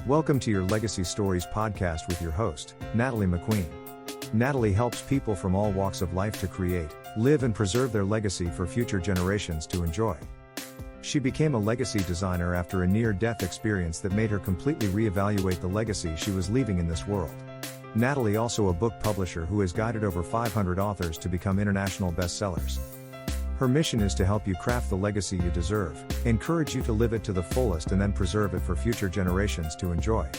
Welcome to your Legacy Stories podcast with your host, Natalie McQueen. Natalie helps people from all walks of life to create, live and preserve their legacy for future generations to enjoy. She became a legacy designer after a near-death experience that made her completely reevaluate the legacy she was leaving in this world. Natalie also a book publisher who has guided over 500 authors to become international bestsellers. Her mission is to help you craft the legacy you deserve, encourage you to live it to the fullest and then preserve it for future generations to enjoy.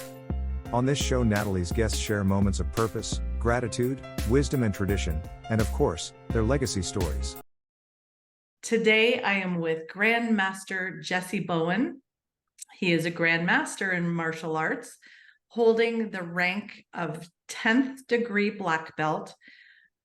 On this show, Natalie's guests share moments of purpose, gratitude, wisdom and tradition, and of course, their legacy stories. Today, I am with Grand Master Jessie Bowen. He is a Grand Master in martial arts, holding the rank of 10th degree black belt,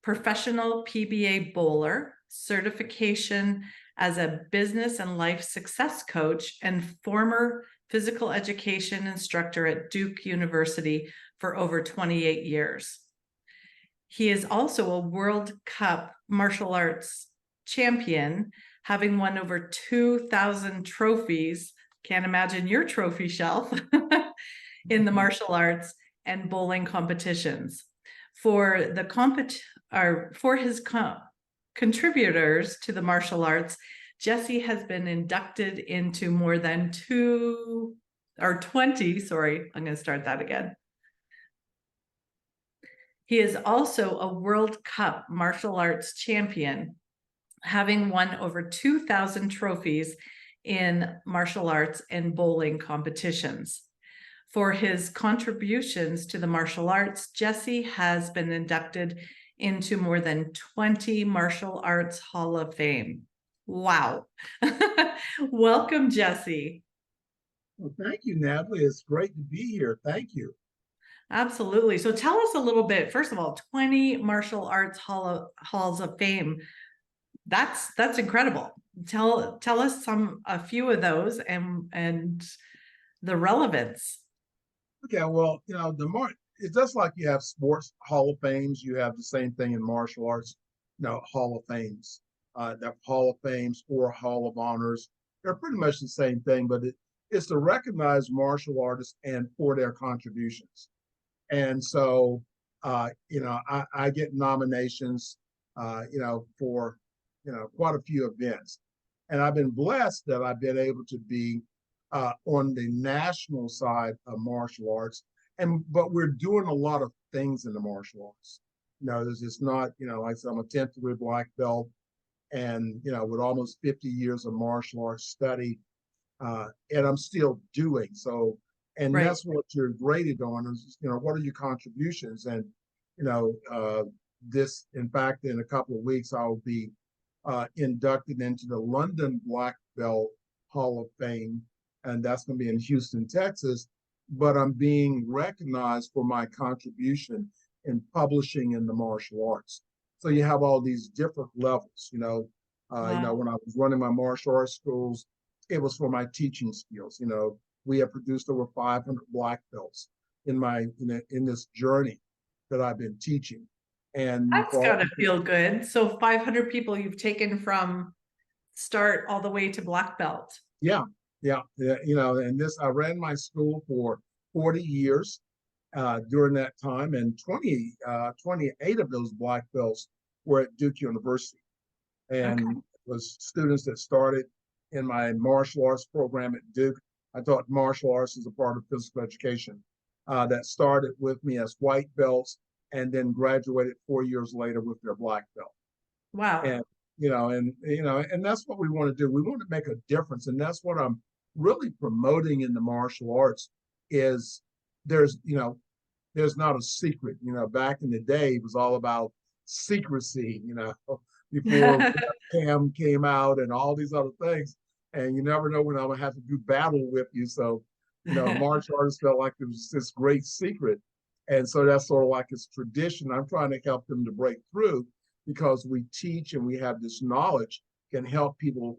professional PBA bowler, certification as a business and life success coach, and former physical education instructor at Duke University for over 28 years. He is also a World Cup martial arts champion, having won over 2,000 trophies. Can't imagine your trophy shelf in the martial arts and bowling competitions. For his contributors to the martial arts, Jessie has been inducted into more than 20, I'm going to start that again. He is also a World Cup martial arts champion, having won over 2,000 trophies in martial arts and bowling competitions. For his contributions to the martial arts, Jessie has been inducted into more than 20 martial arts Hall of Fame. Wow. Welcome, Jessie. Well, thank you, Natalie. It's great to be here. Thank you. Absolutely. So tell us a little bit, first of all, 20 martial arts halls of fame. That's incredible. Tell us a few of those and the relevance. Okay, well, it's just like you have sports Hall of Fames, you have the same thing in martial arts, Hall of Fames. That Hall of Fames or Hall of Honors, they're pretty much the same thing, but it's to recognize martial artists and for their contributions. And so, I get nominations, for, quite a few events. And I've been blessed that I've been able to be on the national side of martial arts. But we're doing a lot of things in the martial arts. It's not, like I said, I'm a 10th degree black belt and, with almost 50 years of martial arts study, and I'm still doing so. And right. That's what you're graded on is, what are your contributions? And, this, in fact, in a couple of weeks, I'll be inducted into the London Black Belt Hall of Fame. And that's going to be in Houston, Texas. But I'm being recognized for my contribution in publishing in the martial arts. So you have all these different levels, wow. When I was running my martial arts schools, it was for my teaching skills. We have produced over 500 black belts in this journey that I've been teaching. And that's gotta feel good. So 500 people you've taken from start all the way to black belt. Yeah. And I ran my school for 40 years during that time, and 28 of those black belts were at Duke University. And okay. It was students that started in my martial arts program at Duke. I taught martial arts as a part of physical education that started with me as white belts and then graduated 4 years later with their black belt. Wow. And, and that's what we want to do. We want to make a difference. And that's what I'm really promoting in the martial arts is there's not a secret. Back in the day, it was all about secrecy, before Cam came out and all these other things. And you never know when I'm going to have to do battle with you. So, martial artists felt like it was this great secret. And so that's sort of like it's tradition. I'm trying to help them to break through because we teach and we have this knowledge can help people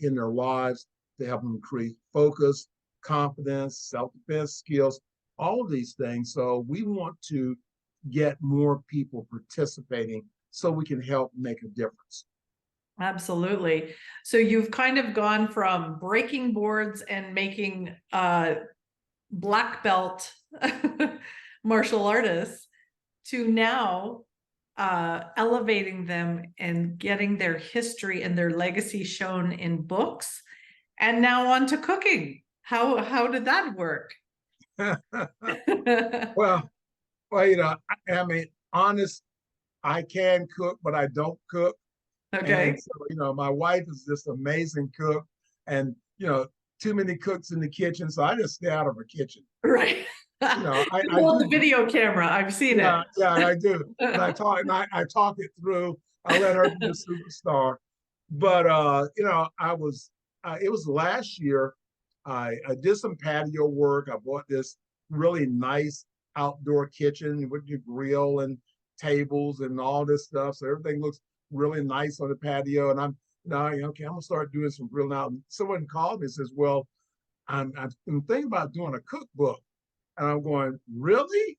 in their lives to help them create focus, confidence, self-defense skills, all of these things. So we want to get more people participating so we can help make a difference. Absolutely. So you've kind of gone from breaking boards and making black belt martial artists to now elevating them and getting their history and their legacy shown in books, and now on to cooking. How did that work? Well, I mean, honest, I can cook, but I don't cook. Okay. And so, my wife is this amazing cook, and too many cooks in the kitchen, so I just stay out of her kitchen. Right. I Hold do. the video camera. I've seen Yeah, it. yeah, I do. And I talk it through. I let her be the superstar. But it was last year. I did some patio work. I bought this really nice outdoor kitchen with your grill and tables and all this stuff. So everything looks really nice on the patio. And I'm okay, I'm gonna start doing some grilling out. And someone called me and says, well, I'm thinking about doing a cookbook. And I'm going, really?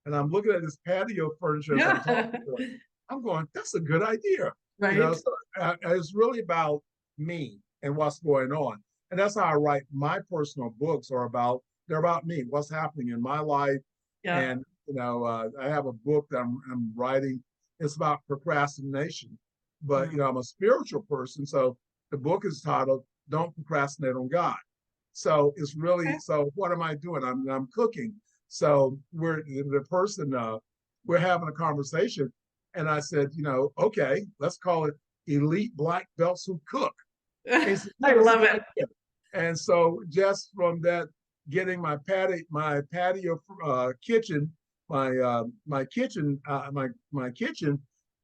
And I'm looking at this patio furniture as I'm talking to her. I'm going, that's a good idea. Right. So it's really about me and what's going on. And that's how I write my personal books they're about me, what's happening in my life. Yeah. And, I have a book that I'm writing. It's about procrastination. But, I'm a spiritual person. So the book is titled, Don't Procrastinate on God. So it's really, so what am I doing? I'm cooking. So we're having a conversation, and I said, okay, let's call it Elite Black Belts Who Cook. Said, I love it. And so just from that, getting my patio kitchen, my kitchen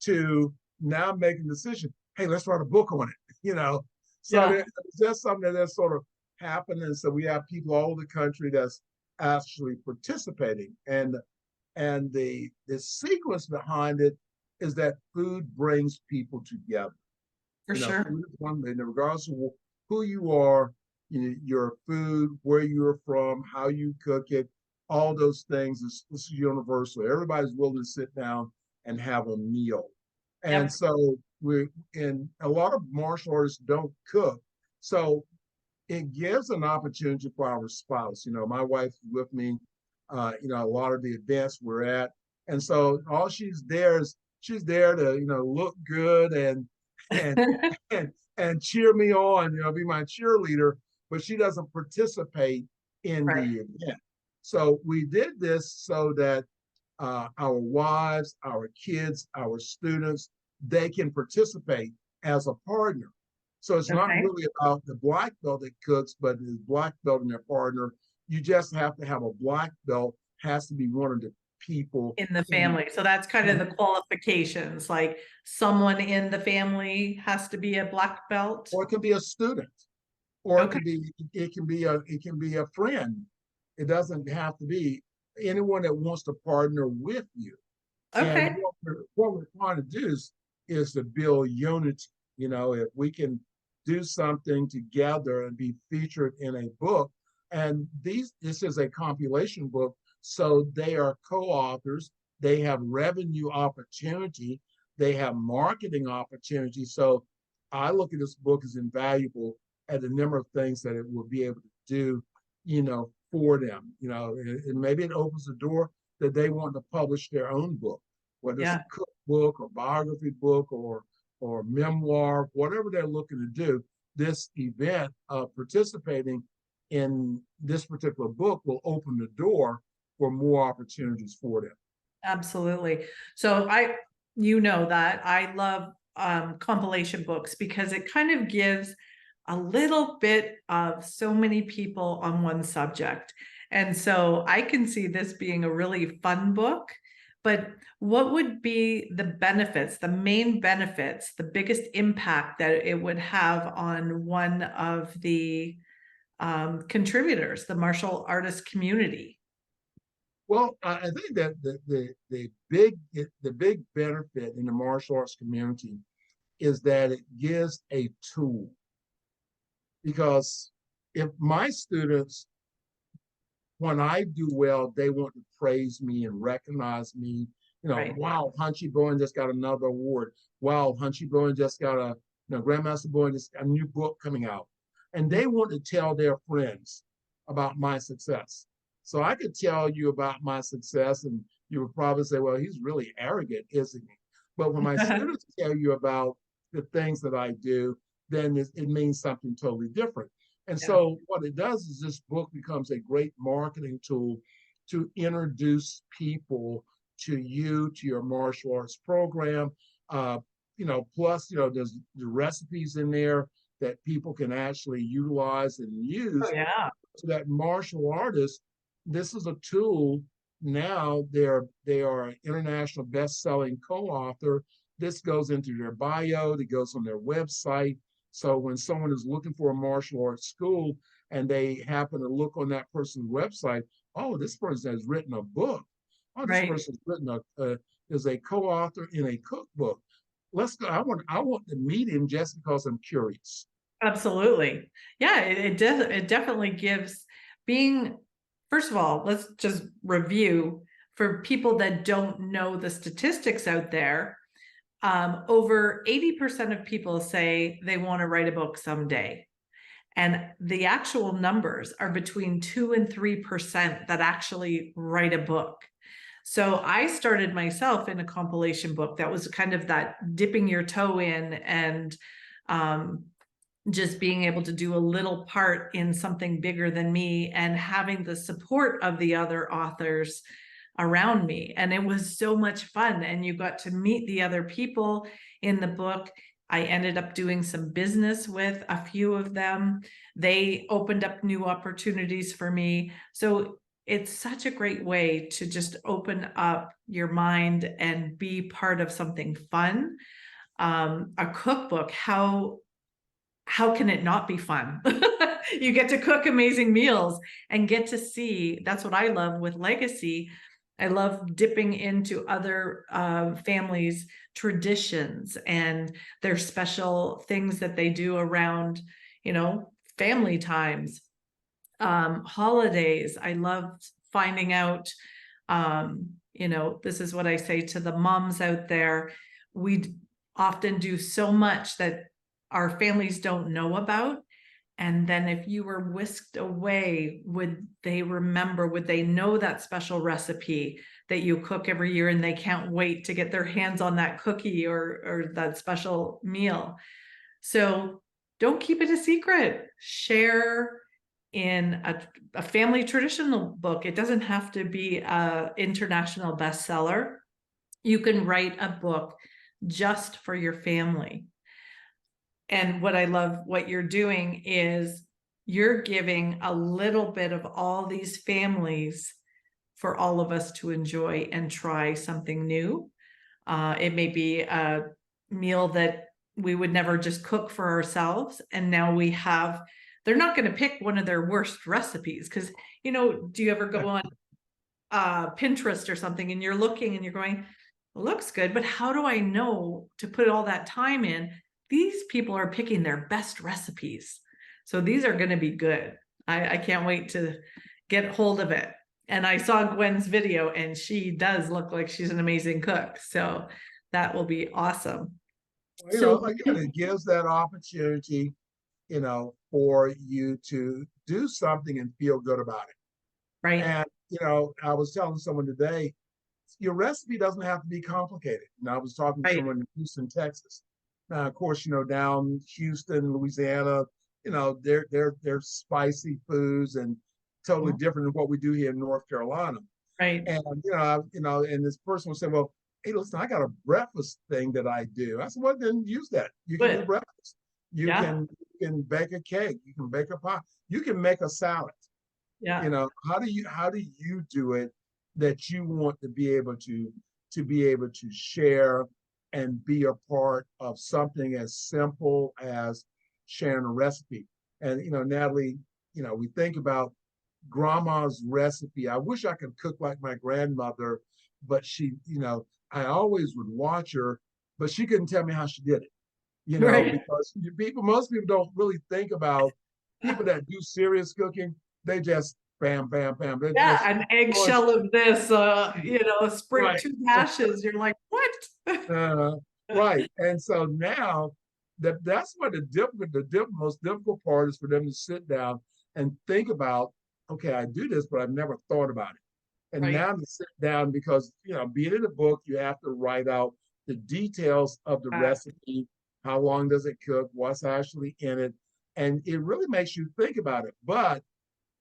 to now making the decision. Hey, let's write a book on it. So it's just something that's sort of happened, and so we have people all over the country that's actually participating, and the sequence behind it is that food brings people together. For sure. Food is one thing, regardless of who you are, your food, where you're from, how you cook it, all those things is universal. Everybody's willing to sit down and have a meal. And so a lot of martial artists don't cook. So it gives an opportunity for our spouse. My wife's with me, a lot of the events we're at. And so all she's there to, look good and and cheer me on, be my cheerleader, but she doesn't participate in the event. So we did this so that our wives, our kids, our students, they can participate as a partner. So it's not really about the black belt that cooks, but the black belt and their partner. You just have to have a black belt, has to be one of the people in the family. So that's kind of the qualifications, like someone in the family has to be a black belt. Or it can be a student, or it can be a friend. It doesn't have to be anyone that wants to partner with you. Okay. And what we're trying to do is to build unity. If we can do something together and be featured in a book, and this is a compilation book, so they are co-authors, they have revenue opportunity, they have marketing opportunity. So I look at this book as invaluable at the number of things that it will be able to do, for them, and maybe it opens the door that they want to publish their own book, whether it's a cookbook or biography book or memoir, whatever they're looking to do. This event of participating in this particular book will open the door for more opportunities for them. Absolutely. So that I love compilation books because it kind of gives a little bit of so many people on one subject. And so I can see this being a really fun book. But what would be the benefits, the main benefits, the biggest impact that it would have on one of the contributors, the martial artist community? Well, I think that the big benefit in the martial arts community is that it gives a tool. Because if my students, when I do well, they want to praise me and recognize me. Wow, Hunchy Bowen just got another award. Wow, Hunchy Bowen just got Grand Master Bowen just got a new book coming out. And they want to tell their friends about my success. So I could tell you about my success, and you would probably say, well, he's really arrogant, isn't he? But when my students tell you about the things that I do, then it means something totally different. And Yeah. so what it does is this book becomes a great marketing tool to introduce people to you, to your martial arts program. Plus, there's the recipes in there that people can actually utilize and Oh use. yeah. So that martial artist, this is a tool. Now they are an international best-selling co-author. This goes into their bio, it goes on their website. So when someone is looking for a martial arts school and they happen to look on that person's website, oh, this person has written a book. Oh, this Right. person's written is a co-author in a cookbook. Let's go. I want to meet him just because I'm curious. Absolutely. Yeah, it definitely gives being, first of all, let's just review for people that don't know the statistics out there. Over 80% of people say they want to write a book someday. And the actual numbers are between 2 and 3% that actually write a book. So I started myself in a compilation book that was kind of that dipping your toe in and just being able to do a little part in something bigger than me and having the support of the other authors around me. And it was so much fun. And you got to meet the other people in the book. I ended up doing some business with a few of them. They opened up new opportunities for me. So it's such a great way to just open up your mind and be part of something fun. A cookbook, how can it not be fun? You get to cook amazing meals and get to see, that's what I love with Legacy. I love dipping into other families' traditions and their special things that they do around, family times, holidays. I love finding out, this is what I say to the moms out there. We often do so much that our families don't know about. And then if you were whisked away, would they remember, would they know that special recipe that you cook every year and they can't wait to get their hands on that cookie or that special meal? So don't keep it a secret. Share in a family traditional book. It doesn't have to be an international bestseller. You can write a book just for your family. And what I love what you're doing is you're giving a little bit of all these families for all of us to enjoy and try something new. It may be a meal that we would never just cook for ourselves. And now we have, they're not going to pick one of their worst recipes. Because, do you ever go on Pinterest or something and you're looking and you're going, it looks good, but how do I know to put all that time in? These people are picking their best recipes. So these are going to be good. I can't wait to get hold of it. And I saw Gwen's video and she does look like she's an amazing cook. So that will be awesome. Again, it gives that opportunity, for you to do something and feel good about it. Right. And, I was telling someone today, your recipe doesn't have to be complicated. And I was talking to someone in Houston, Texas. Now, of course, down Houston, Louisiana, they're spicy foods and totally different than what we do here in North Carolina. Right. And and this person was saying, well, hey, listen, I got a breakfast thing that I do. I said, well, then use that. You can do breakfast. You can bake a cake. You can bake a pie. You can make a salad. Yeah. How do you do it that you want to be able to share and be a part of something as simple as sharing a recipe? And Natalie, we think about grandma's recipe. I wish I could cook like my grandmother, but she, I always would watch her, but she couldn't tell me how she did it. Because most people don't really think about people that do serious cooking. They just bam, bam, bam. An eggshell of this, spring 2 dashes. You're like, what? Right. And so now that's what the most difficult part is for them to sit down and think about okay, I do this, but I've never thought about it. And Right. now to sit down because, being in a book, you have to write out the details of the recipe. How long does it cook? What's actually in it? And it really makes you think about it. But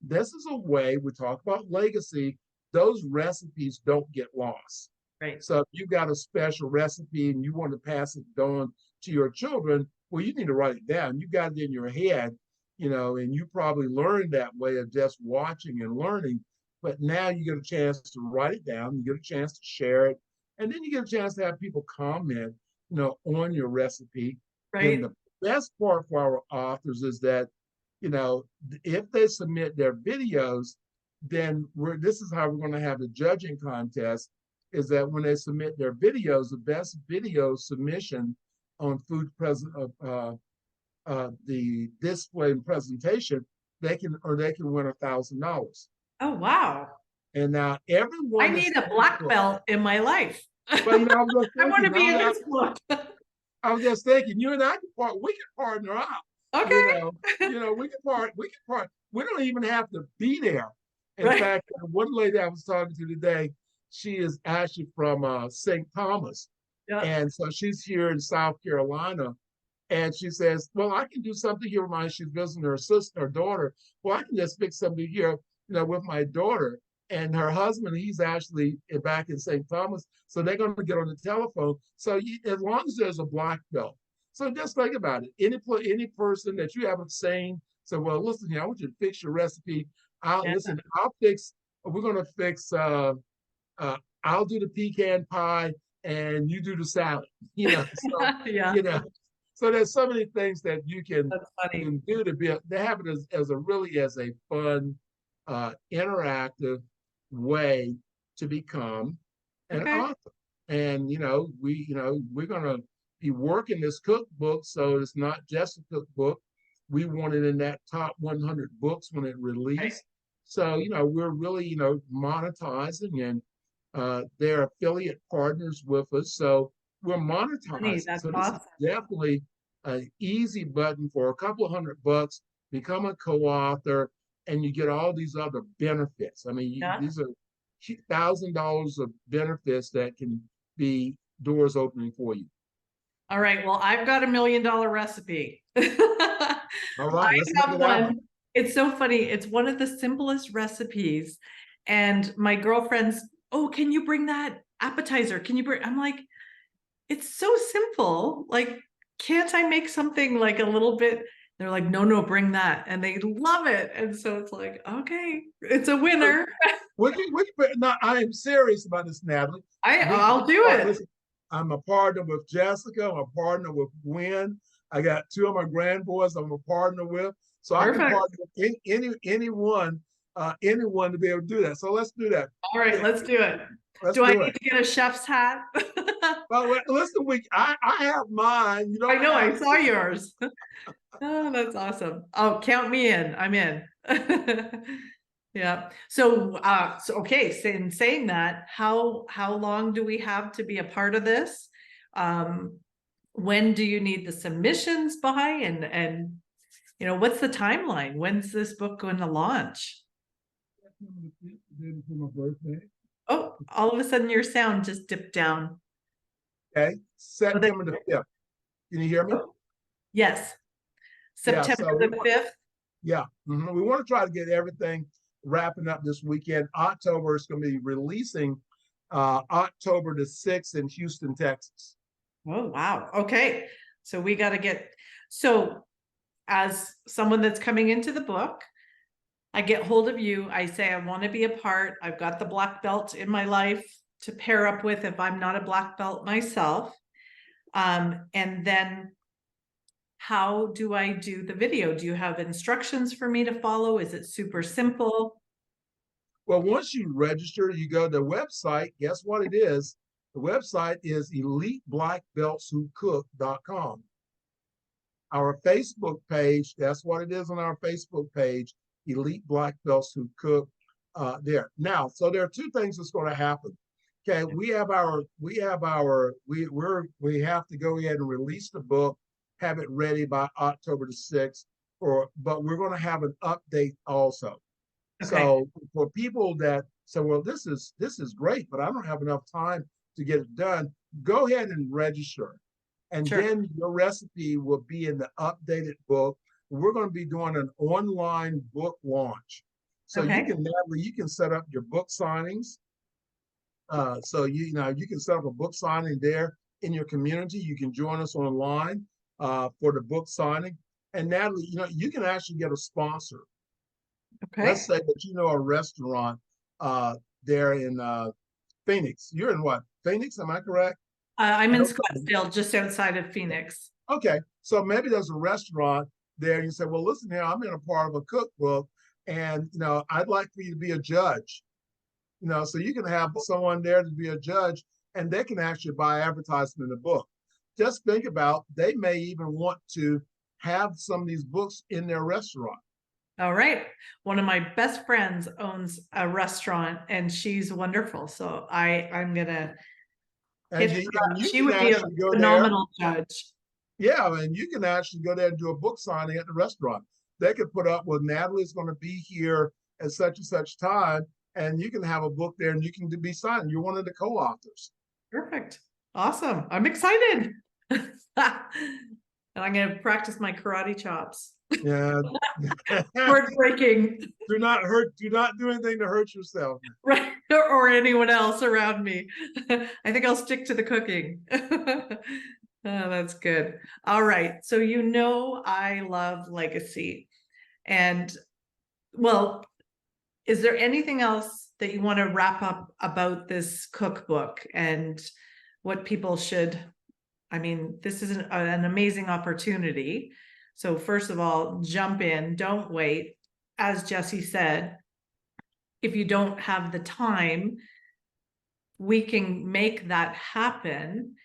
this is a way we talk about legacy. Those recipes don't get lost. Right. So if you got a special recipe and you want to pass it on to your children, well, you need to write it down. You got it in your head, and you probably learned that way of just watching and learning. But now you get a chance to write it down, you get a chance to share it, and then you get a chance to have people comment, on your recipe. Then Right. the best part for our authors is that, if they submit their videos, then this is how we're going to have the judging contest, is that when they submit their videos, the best video submission on the display and presentation, they can win $1,000. Oh, wow. And now I everyone that's need a black belt in my life. well, I was just I want to thinking, be in this book. you and I we can partner up. Okay. We don't even have to be there. In Right. fact, one lady I was talking to today, she is actually from St. Thomas. Yeah. And so she's here in South Carolina. And she says, well, I can do something here with she's visiting her sister, her daughter. Well, I can just fix something here, with my daughter. And her husband, he's actually back in St. Thomas. So they're going to get on the telephone. So as long as there's a black belt. So just think about it. Any person that you haven't seen, so, well, listen here, I want you to fix your recipe. We're going to fix, I'll do the pecan pie and you do the salad, so, Yeah. So there's so many things that you can That's funny. do to have it as a fun, interactive way to become an Okay. author. And we're gonna be working this cookbook, so it's not just a cookbook. We want it in that top 100 books when it released. Right. So we're really monetizing, and they're affiliate partners with us, so we're monetizing. That's So this awesome. is definitely an easy button for a couple of $100, become a co-author, and you get all these other benefits. I mean, these are $1,000 of benefits that can be doors opening for you. All right. Well, I've got $1 million recipe. All right, let's I have one. It's so funny. It's one of the simplest recipes. And my girlfriend's, oh, can you bring that appetizer? I'm like, it's so simple. Like, can't I make something like a little bit? They're like, no, bring that. And they love it. And so it's like, okay, it's a winner. No, I am serious about this, Natalie. I'll do it. Listen, I'm a partner with Jessica. I'm a partner with Gwen. I got 2 of my grandboys I'm a partner with. So Perfect. I can partner with anyone to be able to do that. So let's do that. All right, let's do it. Do I need to get a chef's hat? Well, listen, I have mine. You don't I know, I saw yours. Oh, that's awesome. Oh, count me in. I'm in. Yeah. So okay. So in saying that, how long do we have to be a part of this? When do you need the submissions by? And what's the timeline? When's this book going to launch? My birthday. Oh, all of a sudden your sound just dipped down. Okay, September the 5th. Can you hear me? Yes. September the 5th. Yeah. We want to try to get everything wrapping up this weekend. October is going to be releasing October the 6th in Houston, Texas. Oh, wow. Okay. So we got to so as someone that's coming into the book, I get hold of you. I say, I want to be a part. I've got the black belt in my life to pair up with if I'm not a black belt myself. And then how do I do the video? Do you have instructions for me to follow? Is it super simple? Well, once you register, you go to the website. Guess what it is? The website is eliteblackbeltswhocook.com. Our Facebook page, that's what it is on our Facebook page, Elite Black Belts Who Cook. There. Now, so there are 2 things that's going to happen. Okay, we have to go ahead and release the book, have it ready by October the 6th, but we're going to have an update also. Okay. So for people that say, well, this is great, but I don't have enough time to get it done, go ahead and register. And Sure. then your recipe will be in the updated book. We're going to be doing an online book launch. So Okay. you can set up your book signings. So you can set up a book signing there in your community. You can join us online for the book signing. And Natalie, you can actually get a sponsor. Let's Okay. say that you know a restaurant there in Phoenix. You're in what? Phoenix, am I correct? I'm in Scottsdale, just outside of Phoenix. Okay, so maybe there's a restaurant there. And you say, well, listen here, I'm in a part of a cookbook, and I'd like for you to be a judge. So you can have someone there to be a judge, and they can actually buy advertisement in the book. Just think about, they may even want to have some of these books in their restaurant. All right. One of my best friends owns a restaurant, and she's wonderful. So I'm gonna hit her up. You She can would be a actually go there. phenomenal judge. Yeah, and you can actually go there and do a book signing at the restaurant. They could put up, well, Natalie's going to be here at such and such time, and you can have a book there and you can be signed. You're one of the co-authors. Perfect. Awesome. I'm excited. And I'm going to practice my karate chops. Yeah. Word breaking. Do not do anything to hurt yourself. Right. Or anyone else around me. I think I'll stick to the cooking. Oh, that's good. All right. So I love legacy. And well, is there anything else that you want to wrap up about this cookbook and what people should? I mean, this is an amazing opportunity. So first of all, jump in, don't wait. As Jessie said, if you don't have the time, we can make that happen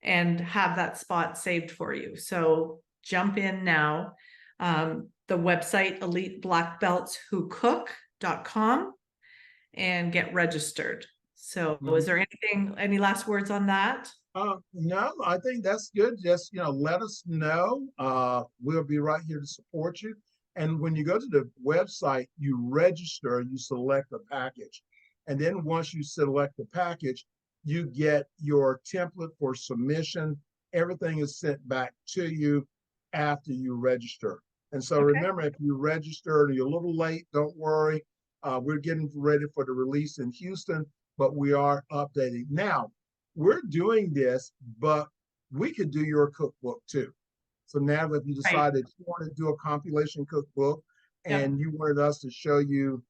and have that spot saved for you. So jump in now. The website, eliteblackbeltswhocook.com, and get registered. So is there any last words on that? No, I think that's good. Just, let us know. We'll be right here to support you. And when you go to the website, you register, you select a package. And then once you select the package, you get your template for submission. Everything is sent back to you after you register. And so remember, if you register and you're a little late, don't worry. We're getting ready for the release in Houston, but we are updating. Now, we're doing this, but we could do your cookbook too. So now if you decided you want to do a compilation cookbook and you wanted us to show you,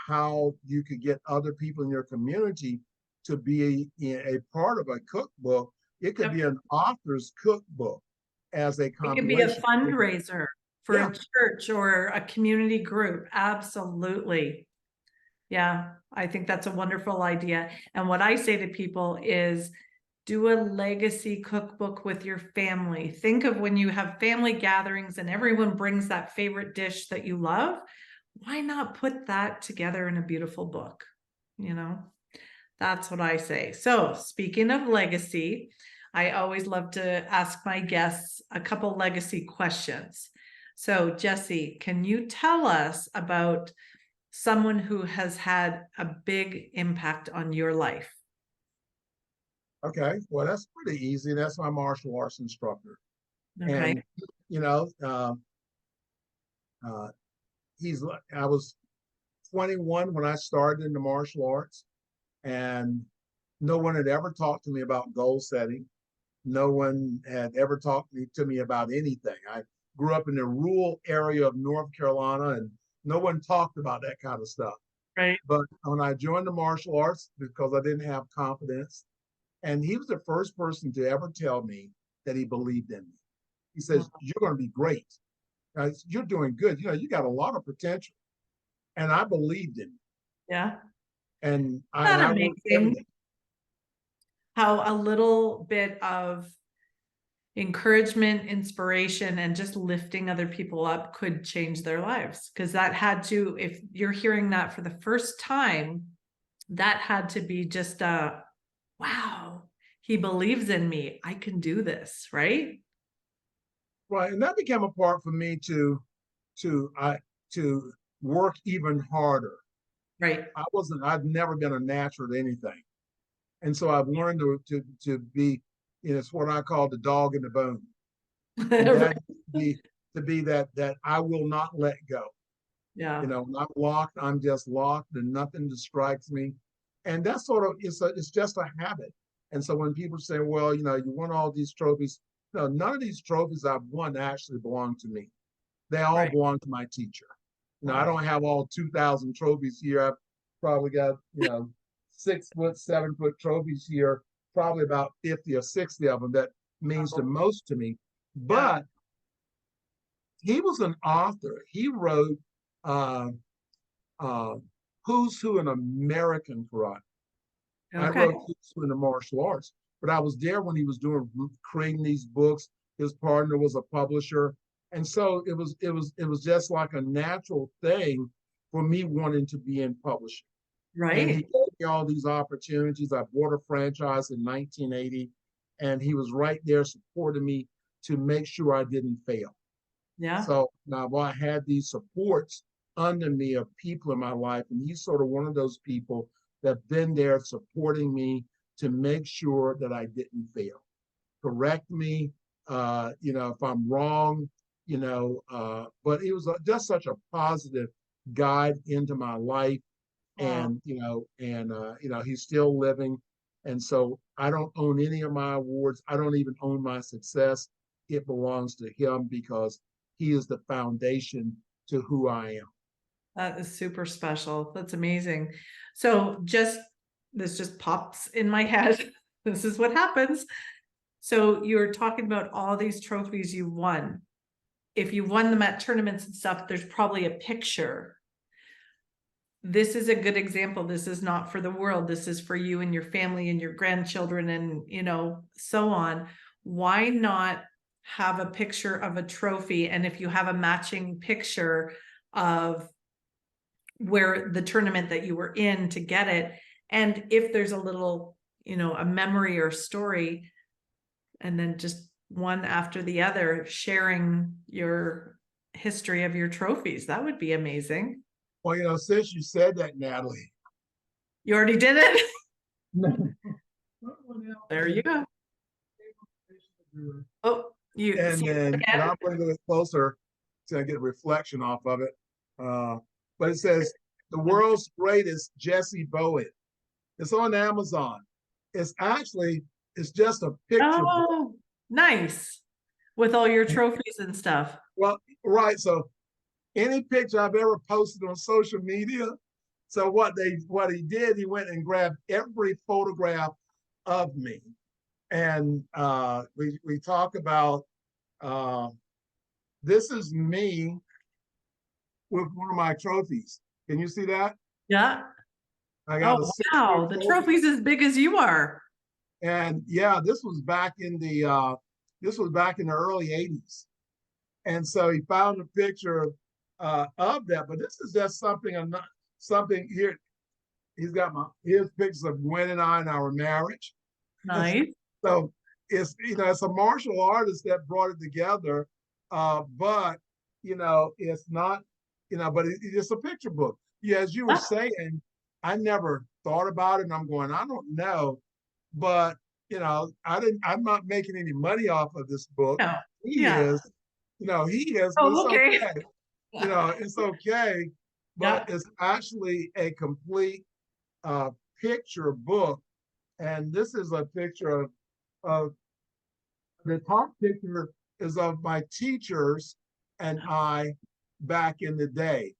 how you could get other people in your community to be a part of a cookbook, it could be an author's cookbook as a compilation. It could be a fundraiser for a church or a community group. Absolutely. Yeah, I think that's a wonderful idea. And what I say to people is do a legacy cookbook with your family. Think of when you have family gatherings and everyone brings that favorite dish that you love. Why not put that together in a beautiful book? That's what I say. So speaking of legacy, I always love to ask my guests a couple legacy questions. So Jessie, can you tell us about someone who has had a big impact on your life? Okay, well, that's pretty easy. That's my martial arts instructor. Okay. And, I was 21 when I started in the martial arts, and no one had ever talked to me about goal setting. No one had ever talked to me about anything. I grew up in the rural area of North Carolina, and no one talked about that kind of stuff. Right. But when I joined the martial arts, because I didn't have confidence, and he was the first person to ever tell me that he believed in me. He says, you're going to be great. You're doing good. You got a lot of potential. And I believed in you. Yeah. And I amazing how a little bit of encouragement, inspiration, and just lifting other people up could change their lives. Because that had to, if you're hearing that for the first time, that had to be just a, wow, he believes in me. I can do this, right? Right. And that became a part for me to work even harder. Right. I've never been a natural at anything. And so I've learned to be, it's what I call the dog in the bone. And Right. that to be that I will not let go. Yeah. When I'm locked, I'm just locked and nothing distracts me. And that's sort of, it's just a habit. And so when people say, well, you won all these trophies, no, none of these trophies I've won actually belong to me. They all Right. belong to my teacher. Wow. I don't have all 2,000 trophies here. I've probably got, 6 foot, 7 foot trophies here, probably about 50 or 60 of them that means the most to me. But he was an author. He wrote Who's Who in American Karate. I Okay. wrote Who's Who in the Martial Arts, but I was there when he was creating these books. His partner was a publisher, and so it was just like a natural thing for me wanting to be in publishing. And he Right. gave me all these opportunities. I bought a franchise in 1980, and he was right there supporting me to make sure I didn't fail. Yeah. So now I had these supports under me of people in my life, and he's sort of one of those people that been there supporting me to make sure that I didn't fail. Correct me, if I'm wrong, but it was just such a positive guide into my life. Wow. And he's still living. And so I don't own any of my awards. I don't even own my success. It belongs to him because he is the foundation to who I am. That is super special. That's amazing. So this just pops in my head. This is what happens. So you're talking about all these trophies you won. If you won them at tournaments and stuff, there's probably a picture. This is a good example. This is not for the world. This is for you and your family and your grandchildren and, so on. Why not have a picture of a trophy? And if you have a matching picture of where the tournament that you were in to get it, and if there's a little, a memory or story, and then just one after the other, sharing your history of your trophies, that would be amazing. Well, since you said that, Natalie. You already did it? There you go. Oh, and I'm going to go closer to get a reflection off of it. But it says, the world's greatest Jessie Bowen. It's on Amazon. It's just a picture. Oh, nice. With all your trophies and stuff. Well, right. So any picture I've ever posted on social media. So what he did, he went and grabbed every photograph of me. And we talk about, this is me with one of my trophies. Can you see that? Yeah. I got wow. The trophy's as big as you are. And yeah, this was back in the early 80s. And so he found a picture of that, but this is just something here. He's got his pictures of Gwen and I in our marriage. Nice. So it's a martial artist that brought it together, but it's not, but it's a picture book. Yeah, as you were saying, I never thought about it, and I'm going, I don't know, but I'm not making any money off of this book. No. He is, he is. Oh, but it's okay. It's okay, but it's actually a complete picture book, and this is a picture of the top picture is of my teachers and I back in the day,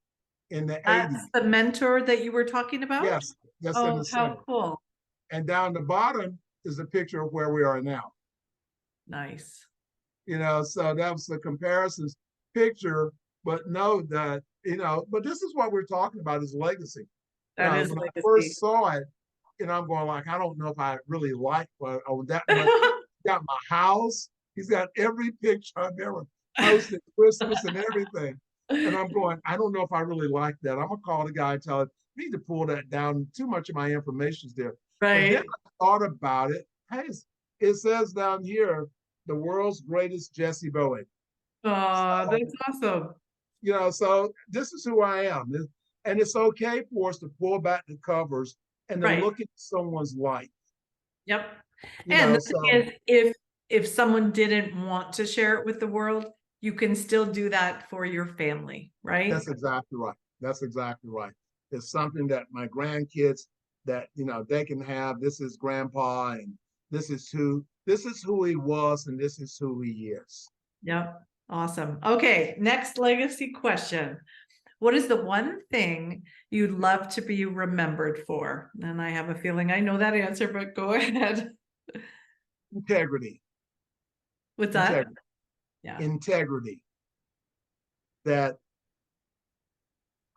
in the 80s. That's the mentor that you were talking about? Yes. Oh, how cool. And down the bottom is a picture of where we are now. Nice. So that was the comparisons picture, but know that, but this is what we're talking about is legacy. That is when legacy. I first saw it, I'm going like, I don't know if I really like that much. Got my house. He's got every picture I've ever posted, Christmas and everything. And I'm going, I don't know if I really like that. I'm gonna call the guy and tell him, you need to pull that down. Too much of my information's there. Right. But then I thought about it. Hey, it says down here, the world's greatest Jessie Bowen. Oh, that's awesome. So this is who I am. And it's okay for us to pull back the covers and to Right. look at someone's life. Yep. And the So thing is, if someone didn't want to share it with the world, you can still do that for your family, right? that's exactly right. That's exactly right. It's something that my grandkids that they can have. This is grandpa, and this is who he was, and this is who he is. Yep. Awesome. Okay, next legacy question. What is the one thing you'd love to be remembered for? And I have a feeling I know that answer, but go ahead. Integrity. What's that? Integrity. Yeah. Integrity. That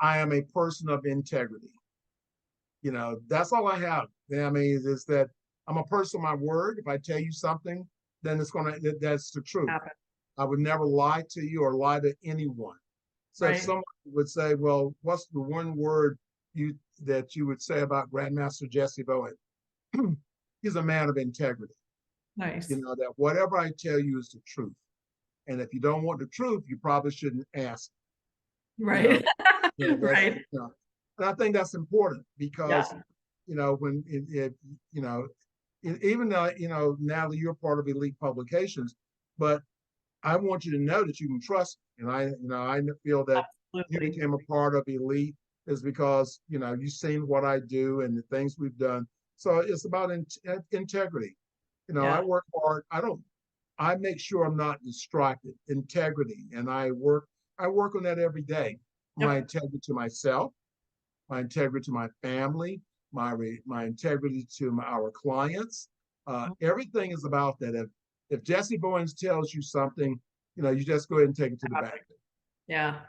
I am a person of integrity. That's all I have. I mean, is that I'm a person of my word. If I tell you something, then that's the truth. Happen. I would never lie to you or lie to anyone. So Right. if someone would say, well, what's the one word that you would say about Grand Master Jessie Bowen? He's a man of integrity. Nice. That whatever I tell you is the truth. And if you don't want the truth, you probably shouldn't ask. Right. Right. And I think that's important because, when even though, Natalie, you're part of Elite Publications, but I want you to know that you can trust me. And I feel that Absolutely. you became a part of Elite is because, you've seen what I do and the things we've done. So it's about integrity. I work hard. I make sure I'm not distracted. Integrity. And I work on that every day. My integrity to myself, my integrity to my family, my integrity to our clients. Everything is about that. If Jessie Bowen tells you something, you just go ahead and take it to the bank. Yeah.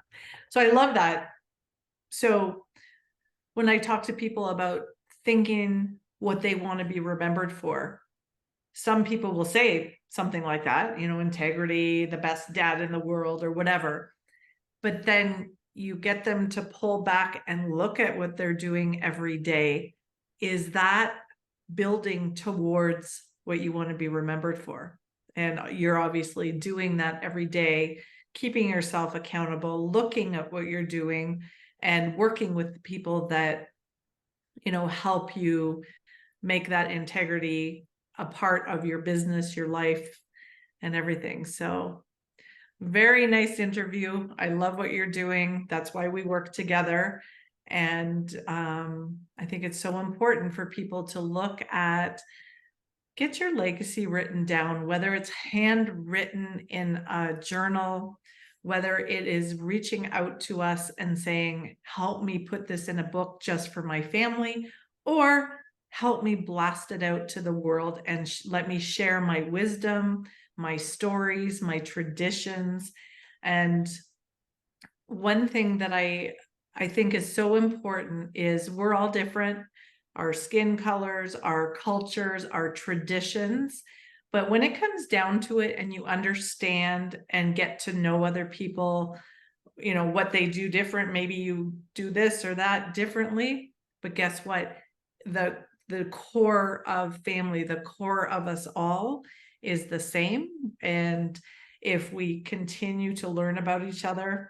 So I love that. So when I talk to people about thinking what they want to be remembered for, some people will say something like that, integrity, the best dad in the world or whatever. But then you get them to pull back and look at what they're doing every day. Is that building towards what you want to be remembered for? And you're obviously doing that every day, keeping yourself accountable, looking at what you're doing and working with people that, help you make that integrity a part of your business, your life, and everything. So very nice interview. I love what you're doing. That's why we work together. And I think it's so important for people to look at, get your legacy written down, whether it's handwritten in a journal, whether it is reaching out to us and saying, help me put this in a book just for my family, or help me blast it out to the world and let me share my wisdom, my stories, my traditions. And one thing that I think is so important is we're all different, our skin colors, our cultures, our traditions. But when it comes down to it and you understand and get to know other people, what they do different, maybe you do this or that differently, but guess what? The core of family, the core of us all is the same. And if we continue to learn about each other,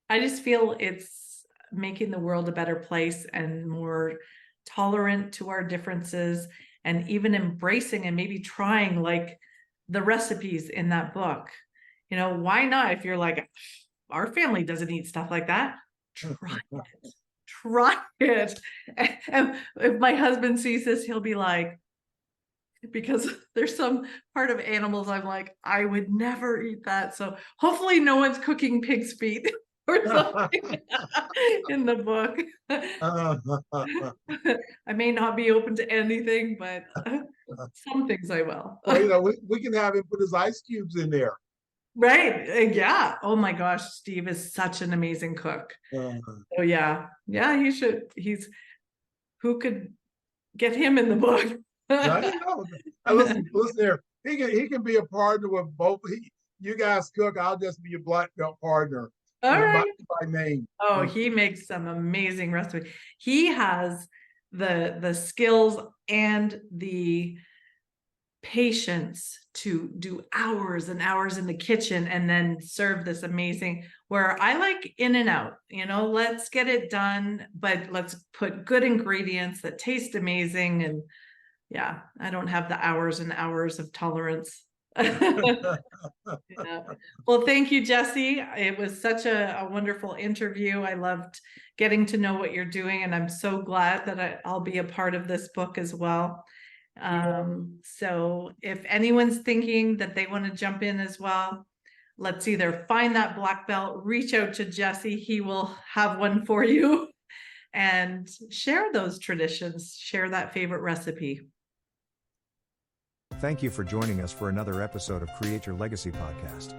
I just feel it's making the world a better place and more tolerant to our differences, and even embracing and maybe trying like the recipes in that book. Why not? If you're like, our family doesn't eat stuff like that, try it. Try it. And if my husband sees this, he'll be like, because there's some part of animals I'm like, I would never eat that. So hopefully no one's cooking pig's feet or something in the book. I may not be open to anything, but some things I will. Well, we can have him put his ice cubes in there. Right. Yeah. Oh my gosh, Steve is such an amazing cook. Oh yeah. Yeah, he should. Who could get him in the book? Listen here. He can be a partner with both. You guys cook. I'll just be a black belt partner. All right. By name. Oh, he makes some amazing recipes. He has the skills and the patience to do hours and hours in the kitchen and then serve this amazing, where I like in and out, let's get it done, but let's put good ingredients that taste amazing. And yeah, I don't have the hours and hours of tolerance. Yeah. Well, thank you, Jessie. It was such a wonderful interview. I loved getting to know what you're doing, and I'm so glad that I'll be a part of this book as well. So if anyone's thinking that they want to jump in as well, let's either find that black belt, reach out to Jessie, he will have one for you, and share those traditions, share that favorite recipe. Thank you for joining us for another episode of Create Your Legacy podcast.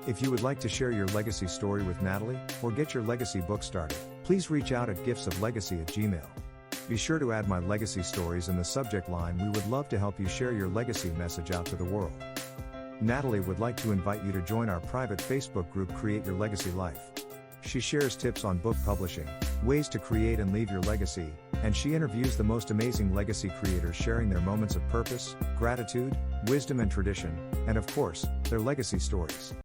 If you would like to share your legacy story with Natalie, or get your legacy book started, please reach out at giftsoflegacy@gmail.com. Be sure to add my legacy stories in the subject line. We would love to help you share your legacy message out to the world. Natalie would like to invite you to join our private Facebook group Create Your Legacy Life. She shares tips on book publishing, ways to create and leave your legacy, and she interviews the most amazing legacy creators sharing their moments of purpose, gratitude, wisdom and tradition, and of course, their legacy stories.